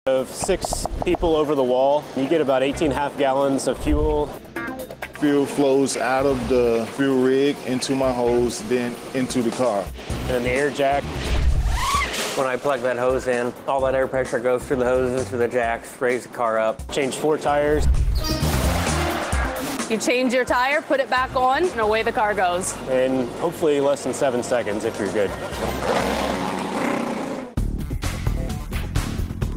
Of 6 people over the wall, you get about 18.5 gallons of fuel. Fuel flows out of the fuel rig into my hose, then into the car. And the air jack. When I plug that hose in, all that air pressure goes through the hose into the jacks, raise the car up. Change 4 tires. You change your tire, put it back on, and away the car goes. And hopefully less than 7 seconds if you're good.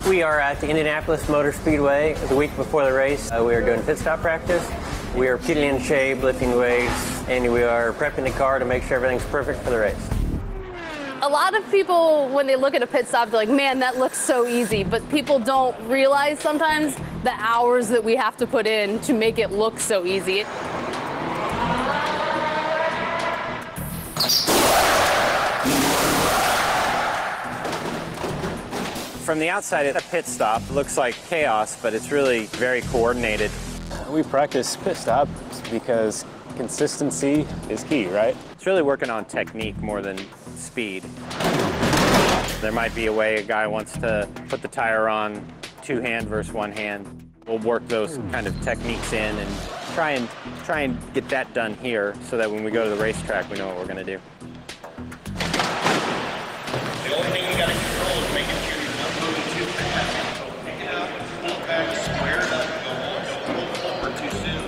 We are at the Indianapolis Motor Speedway. The week before the race, we are doing pit stop practice. We are peeling in shape, lifting weights, and we are prepping the car to make sure everything's perfect for the race. A lot of people, when they look at a pit stop, they're like, man, that looks so easy. But people don't realize sometimes the hours that we have to put in to make it look so easy. From the outside, a pit stop looks like chaos, but it's really very coordinated. We practice pit stops because consistency is key, right? It's really working on technique more than speed. There might be a way a guy wants to put the tire on 2-hand versus 1-hand. We'll work those kind of techniques in and try and get that done here so that when we go to the racetrack, we know what we're going to do. The only thing you got to control is making sure you're not moving too fast. So pick it up, pull back, square it up, don't pull forward too soon.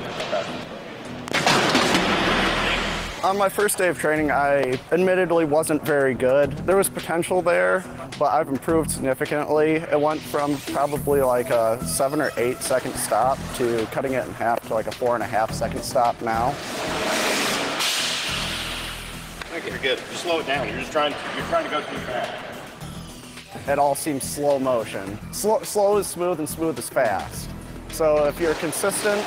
On my first day of training, I admittedly wasn't very good. There was potential there, but I've improved significantly. It went from probably like a 7 or 8 second stop to cutting it in half to like a 4.5 second stop now. Okay, you're good. Just slow it down. You're trying to go too fast. It all seems slow motion. Slow is smooth and smooth is fast. So if you're consistent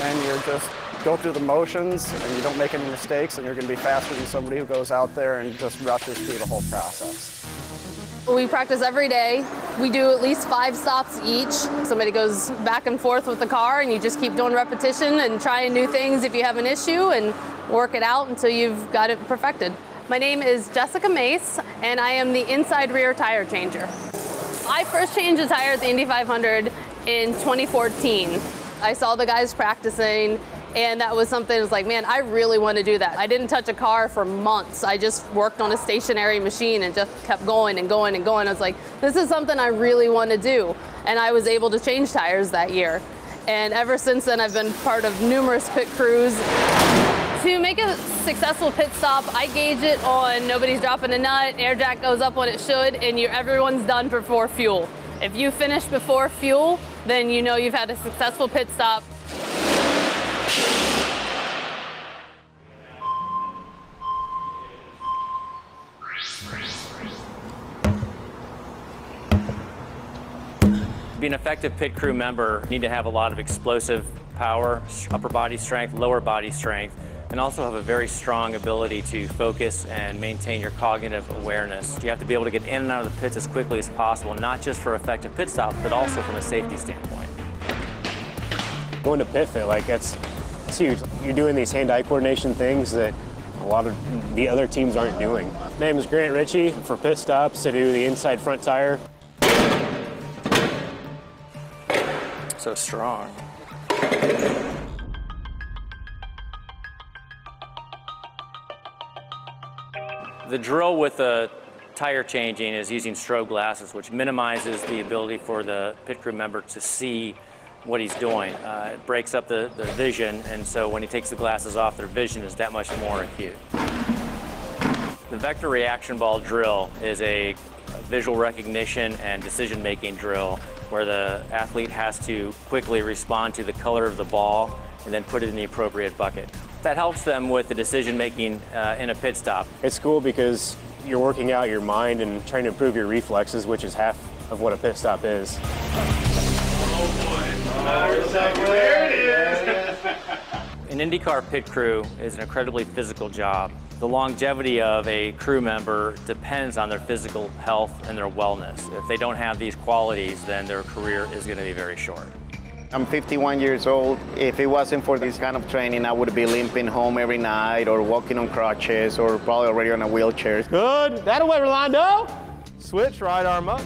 and you're just go through the motions and you don't make any mistakes, and you're going to be faster than somebody who goes out there and just rushes through the whole process. We practice every day. We do at least 5 stops each. Somebody goes back and forth with the car, and you just keep doing repetition and trying new things if you have an issue and work it out until you've got it perfected. My name is Jessica Mace, and I am the inside rear tire changer. I first changed a tire at the Indy 500 in 2014. I saw the guys practicing, and that was something that was like, man, I really want to do that. I didn't touch a car for months. I just worked on a stationary machine and just kept going and going and going. I was like, this is something I really want to do. And I was able to change tires that year. And ever since then, I've been part of numerous pit crews. To make a successful pit stop, I gauge it on nobody's dropping a nut, air jack goes up when it should, and everyone's done before fuel. If you finish before fuel, then you know you've had a successful pit stop. To be an effective pit crew member, you need to have a lot of explosive power, upper body strength, lower body strength, and also have a very strong ability to focus and maintain your cognitive awareness. You have to be able to get in and out of the pits as quickly as possible, not just for effective pit stops, but also from a safety standpoint. Going to pit fit, like that's huge. You're doing these hand-eye coordination things that a lot of the other teams aren't doing. My name is Grant Ritchie. For pit stops, I do the inside front tire. So strong. The drill with the tire changing is using strobe glasses, which minimizes the ability for the pit crew member to see what he's doing. It breaks up the vision, and so when he takes the glasses off, their vision is that much more acute. The vector reaction ball drill is a visual recognition and decision-making drill where the athlete has to quickly respond to the color of the ball and then put it in the appropriate bucket. That helps them with the decision-making in a pit stop. It's cool because you're working out your mind and trying to improve your reflexes, which is half of what a pit stop is. There it is. An IndyCar pit crew is an incredibly physical job. The longevity of a crew member depends on their physical health and their wellness. If they don't have these qualities, then their career is going to be very short. I'm 51 years old. If it wasn't for this kind of training, I would be limping home every night or walking on crutches or probably already on a wheelchair. Good. That'll way, Rolando. Switch, right arm up.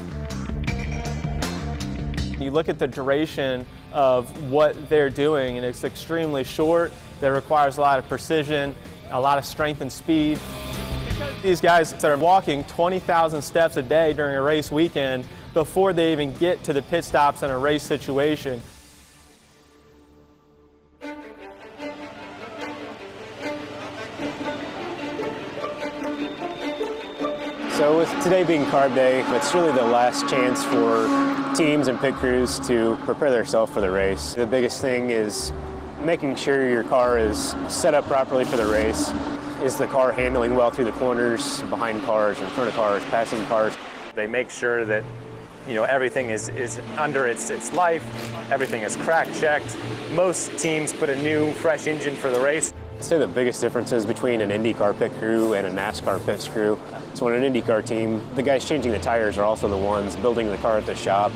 You look at the duration of what they're doing, and it's extremely short. That requires a lot of precision, a lot of strength and speed. These guys that are walking 20,000 steps a day during a race weekend before they even get to the pit stops in a race situation. So with today being carb day, it's really the last chance for teams and pit crews to prepare themselves for the race. The biggest thing is making sure your car is set up properly for the race. Is the car handling well through the corners, behind cars, in front of cars, passing cars? They make sure that everything is under its life, everything is crack checked. Most teams put a new, fresh engine for the race. I'd say the biggest differences between an IndyCar pit crew and a NASCAR pit crew. So in an IndyCar team, the guys changing the tires are also the ones building the car at the shop.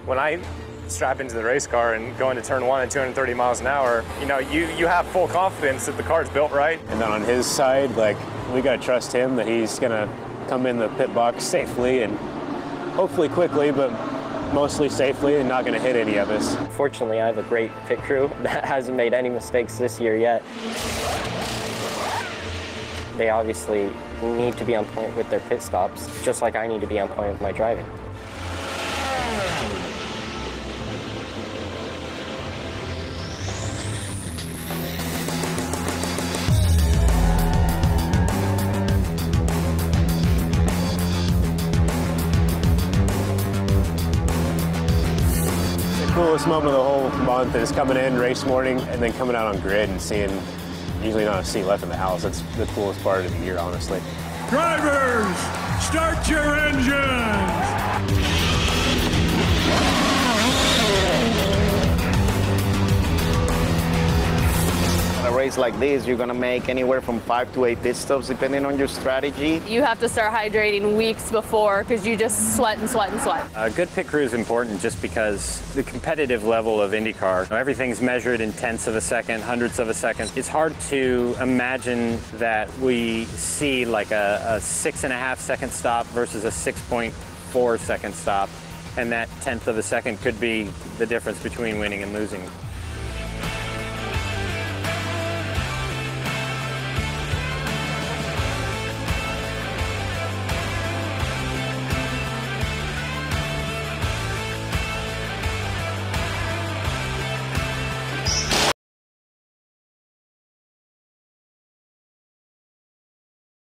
When I strap into the race car and go into turn 1 at 230 miles an hour, you have full confidence that the car's built right. And then on his side, we got to trust him that he's going to come in the pit box safely and hopefully quickly, but mostly safely and not going to hit any of us. Fortunately, I have a great pit crew that hasn't made any mistakes this year yet. They obviously need to be on point with their pit stops, just like I need to be on point with my driving. The coolest moment of the whole month is coming in race morning and then coming out on grid and seeing usually not a seat left in the house. That's the coolest part of the year, honestly. Drivers, start your engines! A race like this, you're going to make anywhere from 5 to 8 pit stops, depending on your strategy. You have to start hydrating weeks before because you just sweat and sweat and sweat. A good pit crew is important just because the competitive level of IndyCar, everything's measured in tenths of a second, hundredths of a second. It's hard to imagine that we see like a 6.5 second stop versus a 6.4 second stop, and that tenth of a second could be the difference between winning and losing.